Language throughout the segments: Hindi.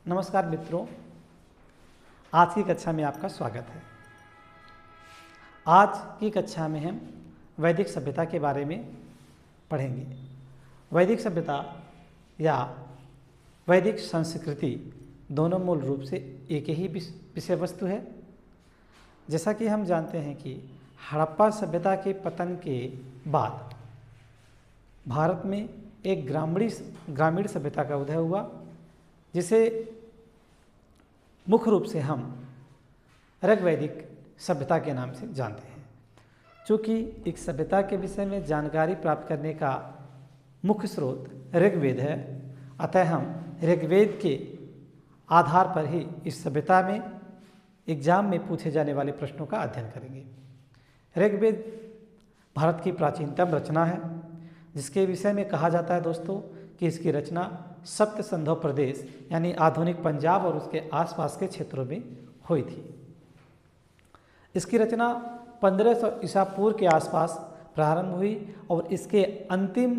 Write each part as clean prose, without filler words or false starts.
नमस्कार मित्रों, आज की कक्षा में आपका स्वागत है। आज की कक्षा में हम वैदिक सभ्यता के बारे में पढ़ेंगे। वैदिक सभ्यता या वैदिक संस्कृति दोनों मूल रूप से एक ही विषय वस्तु है। जैसा कि हम जानते हैं कि हड़प्पा सभ्यता के पतन के बाद भारत में एक ग्रामीण सभ्यता का उदय हुआ, जिसे मुख्य रूप से हम ऋग्वैदिक सभ्यता के नाम से जानते हैं। चूँकि एक सभ्यता के विषय में जानकारी प्राप्त करने का मुख्य स्रोत ऋग्वेद है, अतः हम ऋग्वेद के आधार पर ही इस सभ्यता में एग्जाम में पूछे जाने वाले प्रश्नों का अध्ययन करेंगे। ऋग्वेद भारत की प्राचीनतम रचना है, जिसके विषय में कहा जाता है दोस्तों कि इसकी रचना सप्त संधव प्रदेश यानी आधुनिक पंजाब और उसके आसपास के क्षेत्रों में हुई थी। इसकी रचना 1500 ईसा पूर्व के आसपास प्रारंभ हुई और इसके अंतिम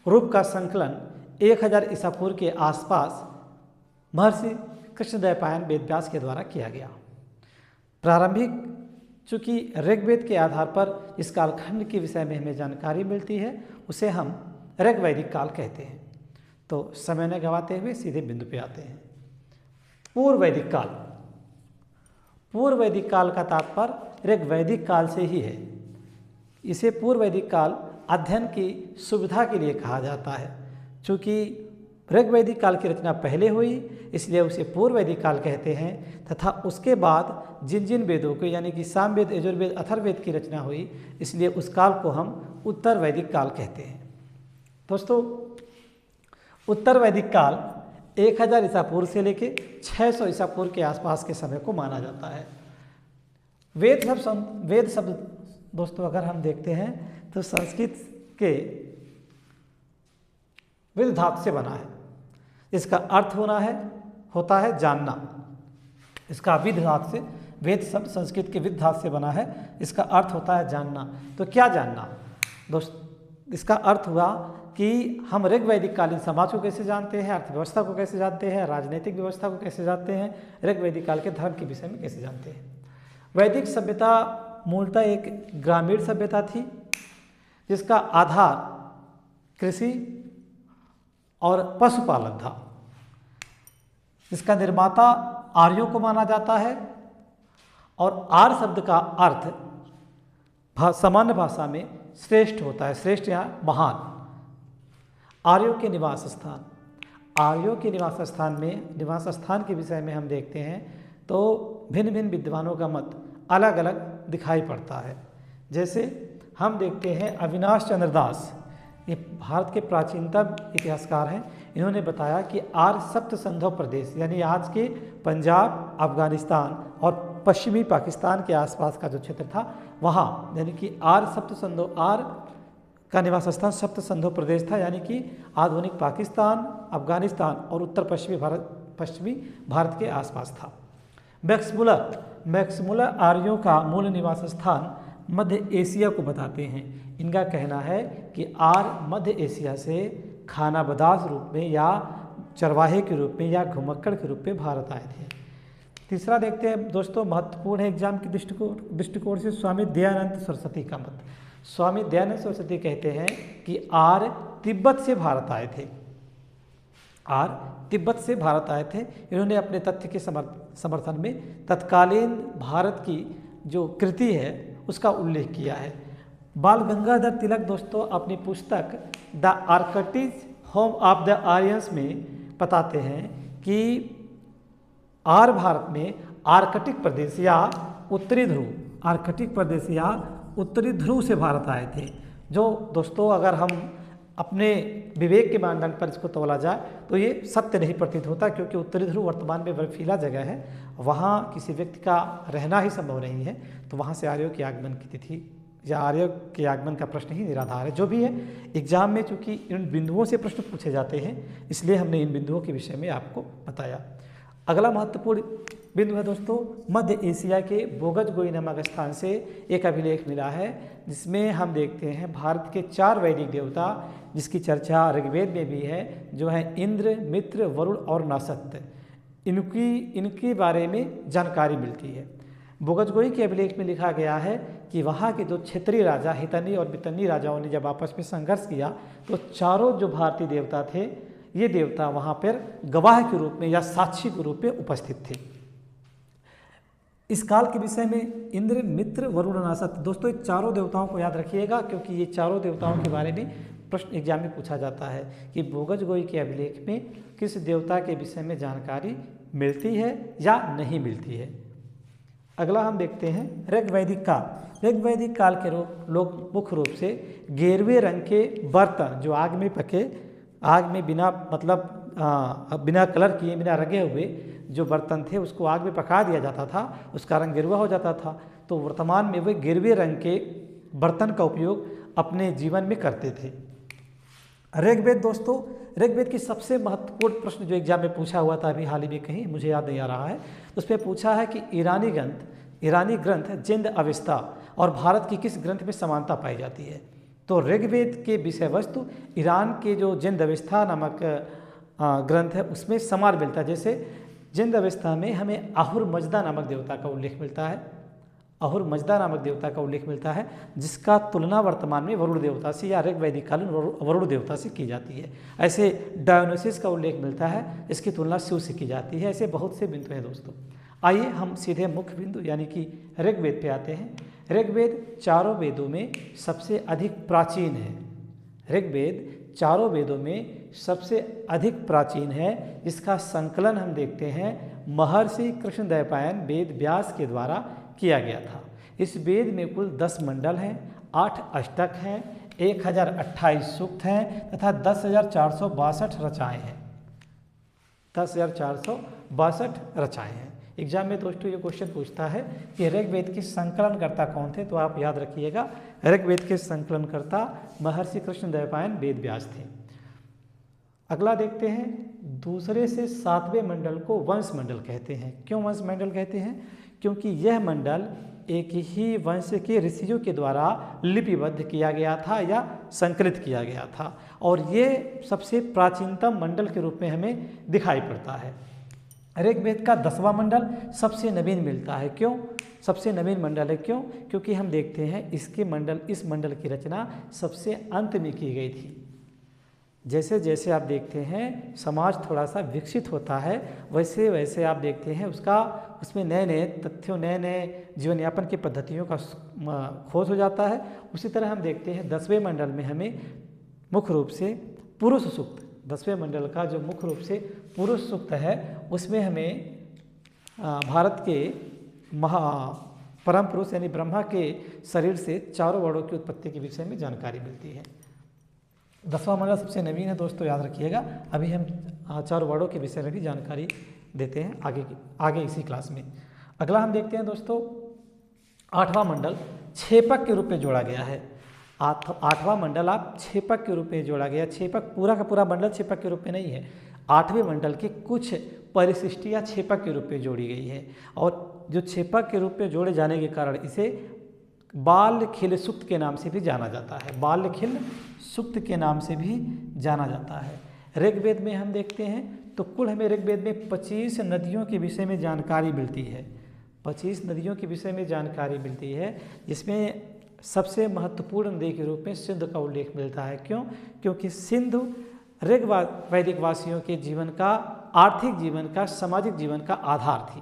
रूप का संकलन 1000 ईसा पूर्व के आसपास महर्षि कृष्णद्वैपायन वेदव्यास के द्वारा किया गया। प्रारंभिक चूँकि ऋग्वेद के आधार पर इस कालखंड के विषय में हमें जानकारी मिलती है, उसे हम ऋग्वैदिक काल कहते हैं। तो समय न गंवाते हुए सीधे बिंदु पे आते हैं। पूर्व वैदिक काल। पूर्व वैदिक काल का तात्पर्य ऋग्वैदिक काल से ही है। इसे पूर्व वैदिक काल अध्ययन की सुविधा के लिए कहा जाता है। चूँकि ऋग्वैदिक काल की रचना पहले हुई, इसलिए उसे पूर्व वैदिक काल कहते हैं, तथा उसके बाद जिन जिन वेदों को यानी कि सामवेद, यजुर्वेद, अथर्ववेद की रचना हुई, इसलिए उस काल को हम उत्तर वैदिक काल कहते हैं। दोस्तों, उत्तर वैदिक काल 1000 ईसा पूर्व से लेके 600 ईसा पूर्व के आसपास के समय को माना जाता है। वेद शब्द दोस्तों अगर हम देखते हैं तो संस्कृत के विद धातु से बना है। इसका अर्थ होता है जानना। इसका विद धातु से, वेद शब्द संस्कृत के विद धातु से बना है, इसका अर्थ होता है जानना। तो क्या जानना दोस्त? इसका अर्थ हुआ कि हम ऋग्वैदिक कालीन समाज को कैसे जानते हैं, अर्थव्यवस्था को कैसे जानते हैं, राजनीतिक व्यवस्था को कैसे जानते हैं, ऋग्वैदिक काल के धर्म के विषय में कैसे जानते हैं। वैदिक सभ्यता मूलतः एक ग्रामीण सभ्यता थी, जिसका आधार कृषि और पशुपालन था। इसका निर्माता आर्यों को माना जाता है और आर्य शब्द का अर्थ सामान्य भाषा में श्रेष्ठ होता है। श्रेष्ठ यहाँ महान। आर्यों के निवास स्थान। आर्यों के निवास स्थान के विषय में हम देखते हैं तो भिन्न भिन्न विद्वानों का मत अलग अलग दिखाई पड़ता है। जैसे हम देखते हैं अविनाश चंद्र दास, ये भारत के प्राचीनतम इतिहासकार हैं। इन्होंने बताया कि आर्य सप्त संधव प्रदेश यानी आज के पंजाब, अफगानिस्तान और पश्चिमी पाकिस्तान के आसपास का जो क्षेत्र था, वहाँ यानी कि आर्य का निवास स्थान सप्त संधव प्रदेश था, यानी कि आधुनिक पाकिस्तान, अफगानिस्तान और उत्तर पश्चिमी भारत के आसपास था। मैक्समुलर आर्यों का मूल निवास स्थान मध्य एशिया को बताते हैं। इनका कहना है कि आर्य मध्य एशिया से खानाबदोश रूप में या चरवाहे के रूप में या घुमक्कड़ के रूप में भारत आए थे। तीसरा देखते हैं दोस्तों, महत्वपूर्ण है एग्जाम के दृष्टिकोण से स्वामी दयानंद सरस्वती का मत। स्वामी दयानंद सरस्वती कहते हैं कि आर्य तिब्बत से भारत आए थे। आर्य तिब्बत से भारत आए थे। इन्होंने अपने तथ्य के समर्थन में तत्कालीन भारत की जो कृति है उसका उल्लेख किया है। बाल गंगाधर तिलक दोस्तों अपनी पुस्तक the Arctic home of the Aryans में बताते हैं कि आर्य भारत में आर्कटिक प्रदेश या उत्तरी ध्रुव से भारत आए थे। जो दोस्तों अगर हम अपने विवेक के मानदंड पर इसको तोला जाए तो ये सत्य नहीं प्रतीत होता, क्योंकि उत्तरी ध्रुव वर्तमान में बर्फीला जगह है, वहाँ किसी व्यक्ति का रहना ही संभव नहीं है। तो वहाँ से आर्यों के आगमन की तिथि या आर्यों के आगमन का प्रश्न ही निराधार है। जो भी है, एग्जाम में चूँकि इन बिंदुओं से प्रश्न पूछे जाते हैं, इसलिए हमने इन बिंदुओं के विषय में आपको बताया। अगला महत्वपूर्ण बिंदु है दोस्तों, मध्य एशिया के बोगजगोई नामक स्थान से एक अभिलेख मिला है, जिसमें हम देखते हैं भारत के 4 वैदिक देवता, जिसकी चर्चा ऋग्वेद में भी है, जो है इंद्र, मित्र, वरुण और नासत्य। इनके बारे में जानकारी मिलती है। बोगजगोई के अभिलेख में लिखा गया है कि वहाँ के जो क्षेत्रीय राजा हितनी और बितनी राजाओं ने जब आपस में संघर्ष किया तो चारों जो भारतीय देवता थे, ये देवता वहाँ पर गवाह के रूप में या साक्षी के रूप में उपस्थित थे। इस काल के विषय में इंद्र, मित्र, वरुण, नासत, दोस्तों ये चारों देवताओं को याद रखिएगा, क्योंकि ये चारों देवताओं के बारे में प्रश्न एग्जाम में पूछा जाता है कि बोगजगोई के अभिलेख में किस देवता के विषय में जानकारी मिलती है या नहीं मिलती है। अगला हम देखते हैं ऋग्वैदिक काल। ऋग्वैदिक काल के लोग मुख्य रूप से गेरुए रंग के बर्तन जो आग में पके, आग में बिना बिना कलर किए, बिना रंगे हुए जो बर्तन थे उसको आग में पका दिया जाता था, उसका रंग गेरुआ हो जाता था। तो वर्तमान में वे गेरुए रंग के बर्तन का उपयोग अपने जीवन में करते थे। ऋग्वेद, दोस्तों ऋग्वेद की सबसे महत्वपूर्ण प्रश्न जो एग्जाम में पूछा हुआ था अभी हाल ही में, कहीं मुझे याद नहीं आ रहा है, उसमें पूछा है कि ईरानी ग्रंथ जिंद अवेस्ता और भारत की किस ग्रंथ में समानता पाई जाती है। तो ऋग्वेद के विषय वस्तु ईरान के जो जिंद अवेस्ता नामक ग्रंथ है उसमें समान मिलता है। जैसे जिंद अवेस्ता में हमें आहुर मजदा नामक देवता का उल्लेख मिलता है, आहुर मजदा नामक देवता का उल्लेख मिलता है, जिसका तुलना वर्तमान में वरुण देवता से या ऋग्वैदिक कालीन वरुण देवता से की जाती है। ऐसे डायोनिसिस का उल्लेख मिलता है, इसकी तुलना शिव से की जाती है। ऐसे बहुत से बिंदु हैं दोस्तों। आइए हम सीधे मुख्य बिंदु यानी कि ऋग्वेद पे आते हैं। ऋग्वेद चारों वेदों में सबसे अधिक प्राचीन है। ऋग्वेद चारों वेदों में सबसे अधिक प्राचीन है। इसका संकलन हम देखते हैं महर्षि कृष्णद्वैपायन वेद व्यास के द्वारा किया गया था। इस वेद में कुल 10 मंडल हैं, 8 अष्टक हैं, 1028 सूक्त हैं तथा 10,462 रचनाएँ हैं। 10,462 रचनाएँ हैं। एग्जाम में दोस्तों ये क्वेश्चन पूछता है कि ऋग्वेद के संकलनकर्ता कौन थे, तो आप याद रखिएगा ऋग्वेद के संकलनकर्ता महर्षि कृष्णद्वैपायन वेद व्यास थे। अगला देखते हैं, दूसरे से 7वें मंडल को वंश मंडल कहते हैं। क्यों वंश मंडल कहते हैं? क्योंकि यह मंडल एक ही वंश के ऋषियों के द्वारा लिपिबद्ध किया गया था या संकलित किया गया था, और ये सबसे प्राचीनतम मंडल के रूप में हमें दिखाई पड़ता है। ऋग्वेद का 10वां मंडल सबसे नवीन मिलता है। क्यों सबसे नवीन मंडल है? क्यों? क्योंकि हम देखते हैं इस मंडल की रचना सबसे अंत में की गई थी। जैसे जैसे आप देखते हैं समाज थोड़ा सा विकसित होता है, वैसे वैसे आप देखते हैं उसमें नए नए तथ्यों, नए नए जीवन यापन की पद्धतियों का खोज हो जाता है। उसी तरह हम देखते हैं 10वें मंडल में हमें मुख्य रूप से पुरुष सूक्त, 10वें मंडल का जो मुख्य रूप से पुरुष सूक्त है उसमें हमें भारत के परम पुरुष यानी ब्रह्मा के शरीर से चारों वर्णों की उत्पत्ति के विषय में जानकारी मिलती है। 10वां मंडल सबसे नवीन है दोस्तों, याद रखिएगा। अभी हम चारों वर्णों के विषय में भी जानकारी देते हैं आगे इसी क्लास में। अगला हम देखते हैं दोस्तों 8वां मंडल छेपक के रूप में जोड़ा गया है। 8वां मंडल आप छेपक के रूप में जोड़ा गया। छेपक पूरा का पूरा मंडल छेपक के रूप में नहीं है, 8वें मंडल की कुछ परिशिष्टियाँ छेपक के रूप में जोड़ी गई है, और जो छेपक के रूप में जोड़े जाने के कारण इसे बाल्यखिल सूक्त के नाम से भी जाना जाता है। बाल्यखिल सूक्त के नाम से भी जाना जाता है। ऋग्वेद में हम देखते हैं तो कुल हमें ऋग्वेद में 25 नदियों के विषय में जानकारी मिलती है। 25 नदियों के विषय में जानकारी मिलती है, जिसमें सबसे महत्वपूर्ण नदी के रूप में सिंधु का उल्लेख मिलता है। क्यों? क्योंकि सिंधु ऋग्वैदिक वासियों के जीवन का, आर्थिक जीवन का, सामाजिक जीवन का आधार थी।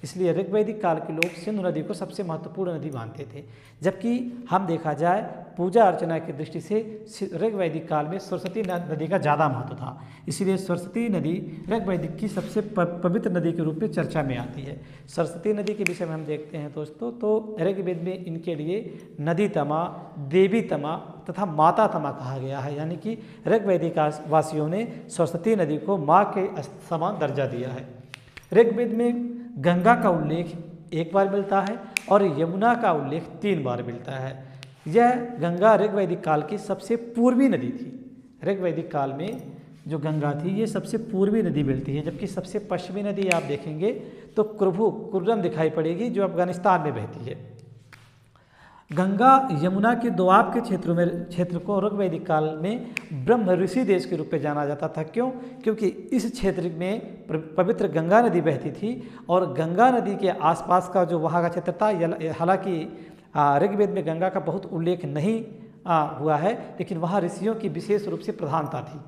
इसलिए ऋग्वैदिक काल के लोग सिंधु नदी को सबसे महत्वपूर्ण नदी मानते थे। जबकि हम देखा जाए पूजा अर्चना की दृष्टि से ऋग्वैदिक काल में सरस्वती नदी का ज़्यादा महत्व था। इसलिए सरस्वती नदी ऋग्वैदिक की सबसे पवित्र नदी के रूप में चर्चा में आती है। सरस्वती नदी के विषय में हम देखते हैं दोस्तों, तो ऋग्वेद में इनके लिए नदी तमा, देवी तमा तथा माता तमा कहा गया है। यानी कि ऋग्वैदिक वासियों ने सरस्वती नदी को माँ के समान दर्जा दिया है। ऋग्वेद में गंगा का उल्लेख 1 बार मिलता है और यमुना का उल्लेख 3 बार मिलता है। यह गंगा ऋग्वैदिक काल की सबसे पूर्वी नदी थी। ऋग्वैदिक काल में जो गंगा थी ये सबसे पूर्वी नदी मिलती है, जबकि सबसे पश्चिमी नदी आप देखेंगे तो कुर्रम दिखाई पड़ेगी जो अफगानिस्तान में बहती है। गंगा यमुना के दोआब के क्षेत्र को ऋग्वैदिक काल में ब्रह्म ऋषि देश के रूप में जाना जाता था। क्यों? क्योंकि इस क्षेत्र में पवित्र गंगा नदी बहती थी और गंगा नदी के आसपास का जो वहाँ का क्षेत्र था, हालांकि ऋग्वेद में गंगा का बहुत उल्लेख नहीं हुआ है, लेकिन वहाँ ऋषियों की विशेष रूप से प्रधानता थी।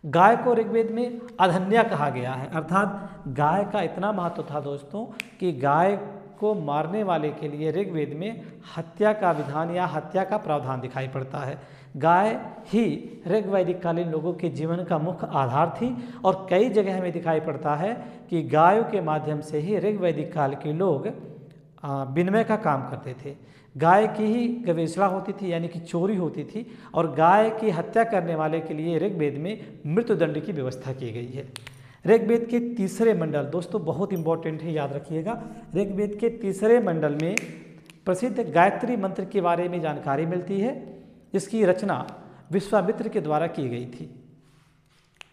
गाय को ऋग्वेद में अधन्या कहा गया है, अर्थात गाय का इतना महत्व था दोस्तों कि गाय को मारने वाले के लिए ऋग्वेद में हत्या का विधान या हत्या का प्रावधान दिखाई पड़ता है। गाय ही ऋग्वैदिक कालीन लोगों के जीवन का मुख्य आधार थी और कई जगह हमें दिखाई पड़ता है कि गायों के माध्यम से ही ऋग्वैदिक काल के लोग विनिमय का काम करते थे। गाय की ही गवेषणा होती थी, यानी कि चोरी होती थी, और गाय की हत्या करने वाले के लिए ऋग्वेद में मृत्युदंड की व्यवस्था की गई है। ऋग्वेद के तीसरे मंडल, दोस्तों बहुत इंपॉर्टेंट है, याद रखिएगा। ऋग्वेद के तीसरे मंडल में प्रसिद्ध गायत्री मंत्र के बारे में जानकारी मिलती है। इसकी रचना विश्वामित्र के द्वारा की गई थी।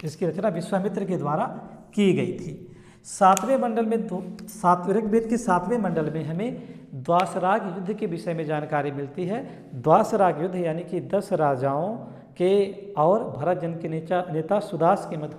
इसकी रचना विश्वामित्र के द्वारा की गई थी। सातवें मंडल में ऋग्वेद के सातवें मंडल में हमें द्वासराग युद्ध के विषय में जानकारी मिलती है। द्वासराग युद्ध यानी कि 10 राजाओं के और भरत जन के नेता सुदास के मध्य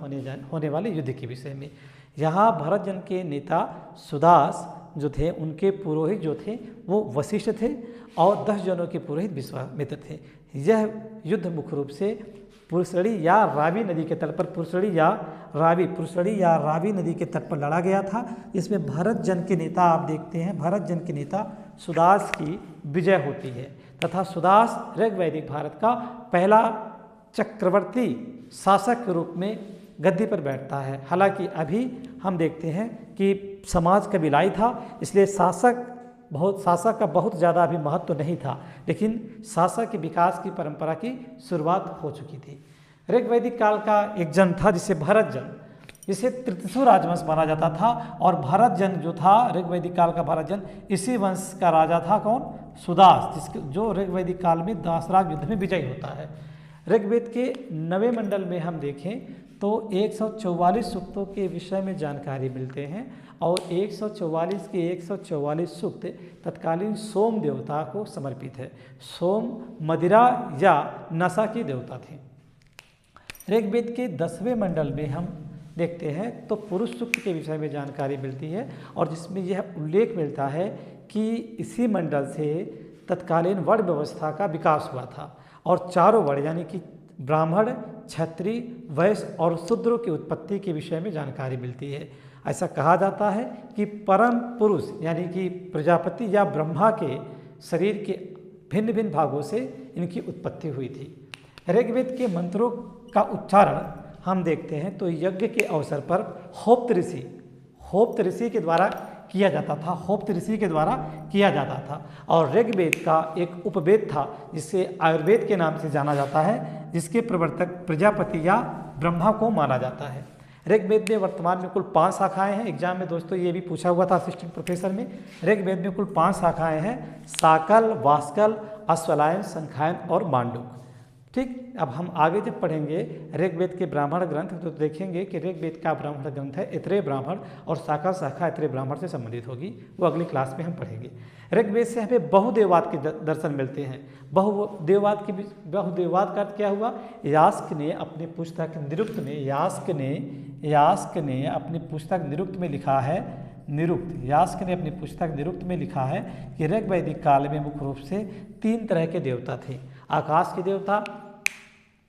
होने वाले युद्ध के विषय में। यहाँ भरत जन के नेता सुदास जो थे, उनके पुरोहित जो थे वो वशिष्ठ थे और 10 जनों के पुरोहित विश्वामित्र थे। यह युद्ध मुख्य रूप से पुरसड़ी या रावी नदी के तट पर पुरसड़ी या रावी नदी के तट पर लड़ा गया था। इसमें भरत जन के नेता, आप देखते हैं, भरत जन के नेता सुदास की विजय होती है तथा सुदास ऋग्वैदिक भारत का पहला चक्रवर्ती शासक के रूप में गद्दी पर बैठता है। हालांकि अभी हम देखते हैं कि समाज कबीलाई था, इसलिए शासक का बहुत ज़्यादा अभी महत्व नहीं था, लेकिन शासक के विकास की परंपरा की शुरुआत हो चुकी थी। ऋग्वैदिक काल का एक जन था जिसे भरत जन, जिसे तृतीय राजवंश माना जाता था, और भरत जन जो था, ऋग्वैदिक काल का भरत जन, इसी वंश का राजा था कौन? सुदास, जो ऋग्वैदिक काल में दासराग युद्ध में विजयी होता है। ऋग्वेद के 9वें मंडल में हम देखें तो 144 सूक्तों के विषय में जानकारी मिलते हैं और 144 के 144 सूक्त तत्कालीन सोम देवता को समर्पित है। सोम मदिरा या नशा के देवता थे। ऋग्वेद के 10वें मंडल में हम देखते हैं तो पुरुष सूक्त के विषय में जानकारी मिलती है और जिसमें यह उल्लेख मिलता है कि इसी मंडल से तत्कालीन वर्ण व्यवस्था का विकास हुआ था और चारों वर्ण यानी कि ब्राह्मण, क्षत्रिय, वैश्य और शूद्रों की उत्पत्ति के विषय में जानकारी मिलती है। ऐसा कहा जाता है कि परम पुरुष यानी कि प्रजापति या ब्रह्मा के शरीर के भिन्न भिन्न भागों से इनकी उत्पत्ति हुई थी। ऋग्वेद के मंत्रों का उच्चारण हम देखते हैं तो यज्ञ के अवसर पर होप्त ऋषि के द्वारा किया जाता था, होप्त ऋषि के द्वारा किया जाता था। और ऋग्वेद का एक उपवेद था जिसे आयुर्वेद के नाम से जाना जाता है, जिसके प्रवर्तक प्रजापति या ब्रह्मा को माना जाता है। ऋग्वेद में वर्तमान में कुल 5 शाखाएं हैं। एग्जाम में दोस्तों ये भी पूछा हुआ था असिस्टेंट प्रोफेसर में। ऋग्वेद में कुल 5 शाखाएं हैं, साकल, वास्कल, अश्वलायन, संखायन और मांडुक। ठीक, अब हम आगे जब पढ़ेंगे ऋग्वेद के ब्राह्मण ग्रंथ तो देखेंगे कि ऋग्वेद का ब्राह्मण ग्रंथ है ऐत्रेय ब्राह्मण और शाखा ऐत्रेय ब्राह्मण से संबंधित होगी, वो अगली क्लास में हम पढ़ेंगे। ऋग्वेद से हमें बहुदेववाद के दर्शन मिलते हैं। बहुदेववाद का अर्थ क्या हुआ? यास्क ने अपनी पुस्तक निरुक्त में लिखा है, यास्क ने अपनी पुस्तक निरुक्त में लिखा है कि ऋग्वैदिक काल में मुख्य रूप से 3 तरह के देवता थे, आकाश के देवता,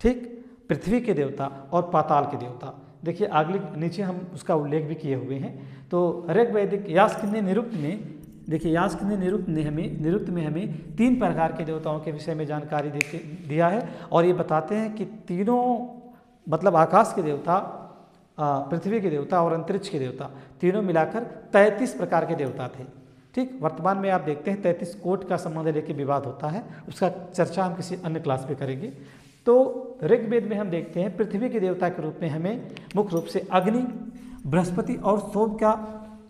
ठीक, पृथ्वी के देवता और पाताल के देवता। देखिए आगे नीचे हम उसका उल्लेख भी किए हुए हैं। तो ऋग्वैदिक यास्क ने निरुक्त में हमें 3 प्रकार के देवताओं के विषय में जानकारी दिया है और ये बताते हैं कि तीनों मतलब आकाश के देवता, पृथ्वी के देवता और अंतरिक्ष के देवता तीनों मिलाकर 33 प्रकार के देवता थे। ठीक, वर्तमान में आप देखते हैं 33 कोट का संबंध लेकर विवाद होता है, उसका चर्चा हम किसी अन्य क्लास में करेंगे। तो ऋग्वेद में हम देखते हैं पृथ्वी के देवता के रूप में हमें मुख्य रूप से अग्नि, बृहस्पति और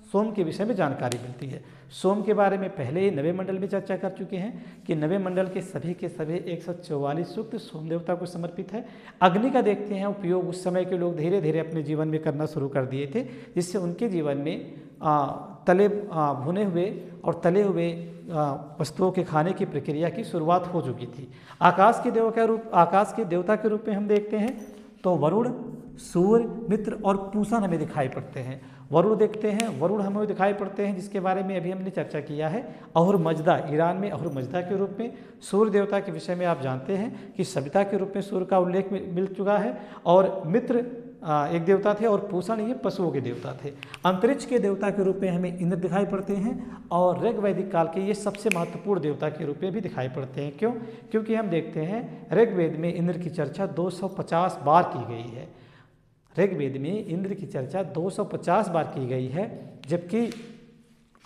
सोम के विषय में जानकारी मिलती है। सोम के बारे में पहले ही 9वें मंडल में चर्चा कर चुके हैं कि 9वें मंडल के सभी 144 सूक्त सोम देवता को समर्पित है। अग्नि का देखते हैं उपयोग उस समय के लोग धीरे धीरे अपने जीवन में करना शुरू कर दिए थे, जिससे उनके जीवन में भुने हुए और तले हुए वस्तुओं के खाने की प्रक्रिया की शुरुआत हो चुकी थी। आकाश के देवता के रूप में हम देखते हैं तो वरुण, सूर्य, मित्र और पूषण हमें दिखाई पड़ते हैं। वरुण देखते हैं, वरुण हमें दिखाई पड़ते हैं जिसके बारे में अभी हमने चर्चा किया है। अहुर मजदा, ईरान में अहुर मजदा के रूप में। सूर्य देवता के विषय में आप जानते हैं कि सविता के रूप में सूर्य का उल्लेख मिल चुका है। और मित्र एक देवता थे और पूषण ये पशुओं के देवता थे। अंतरिक्ष के देवता के रूप में हमें इंद्र दिखाई पड़ते हैं और ऋग वैदिक काल के ये सबसे महत्वपूर्ण देवता के रूप में भी दिखाई पड़ते हैं। क्यों? क्योंकि हम देखते हैं ऋग्वेद में इंद्र की चर्चा 250 बार की गई है। ऋग्वेद में इंद्र की चर्चा 250 बार की गई है, जबकि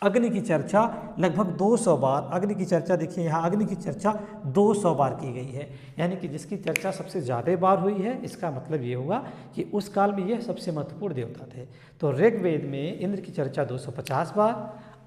अग्नि की चर्चा लगभग 200 बार। अग्नि की चर्चा देखिए यहाँ, अग्नि की चर्चा 200 बार की गई है, यानी कि जिसकी चर्चा सबसे ज़्यादा बार हुई है, इसका मतलब ये हुआ कि उस काल में यह सबसे महत्वपूर्ण देवता थे। तो ऋग्वेद में इंद्र की चर्चा 250 बार,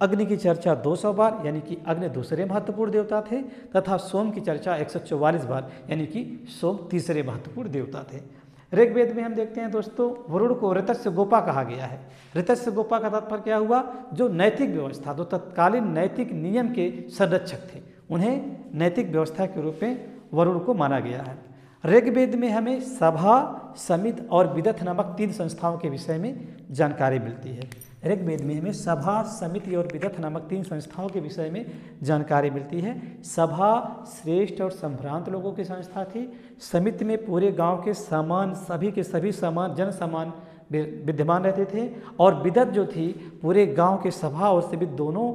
अग्नि की चर्चा 200 बार, यानी कि अग्नि दूसरे महत्वपूर्ण देवता थे, तथा सोम की चर्चा 144 बार, यानी कि सोम तीसरे महत्वपूर्ण देवता थे। ऋग्वेद में हम देखते हैं दोस्तों, वरुण को ऋतस्य गोपा कहा गया है। ऋतस्य गोपा का तात्पर्य क्या हुआ? जो नैतिक व्यवस्था, जो तत्कालीन नैतिक नियम के संरक्षक थे, उन्हें नैतिक व्यवस्था के रूप में वरुण को माना गया है। ऋग्वेद में हमें सभा, समिति और विदथ नामक 3 संस्थाओं के विषय में जानकारी मिलती है। ऋग्वेद में हमें सभा, समिति और विदथ नामक 3 संस्थाओं के विषय में जानकारी मिलती है। सभा श्रेष्ठ और संभ्रांत लोगों की संस्था थी। समिति में पूरे गांव के समान, सभी के सभी समान, जन समान विद्यमान रहते थे। और विदथ जो थी, पूरे गांव के सभा और समिति दोनों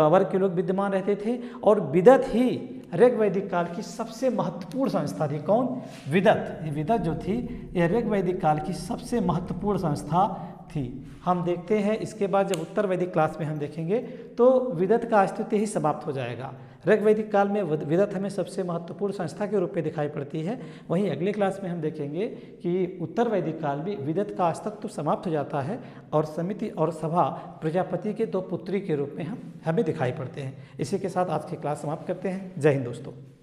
वर्ग के लोग विद्यमान रहते थे। और विदथ ही ऋग्वैदिक काल की सबसे महत्वपूर्ण संस्था थी। कौन? विदथ। ये विदथ जो थी, यह ऋग्वैदिक काल की सबसे महत्वपूर्ण संस्था थी। हम देखते हैं इसके बाद जब उत्तर वैदिक क्लास में हम देखेंगे तो विदथ का अस्तित्व ही समाप्त हो जाएगा। ऋग्वैदिक काल में विदथ हमें सबसे महत्वपूर्ण संस्था के रूप में दिखाई पड़ती है। वहीं अगले क्लास में हम देखेंगे कि उत्तर वैदिक काल में विदथ का अस्तित्व तो समाप्त हो जाता है और समिति और सभा प्रजापति के 2 पुत्री के रूप में हमें दिखाई पड़ते हैं। इसी के साथ आज की क्लास समाप्त करते हैं। जय हिंद दोस्तों।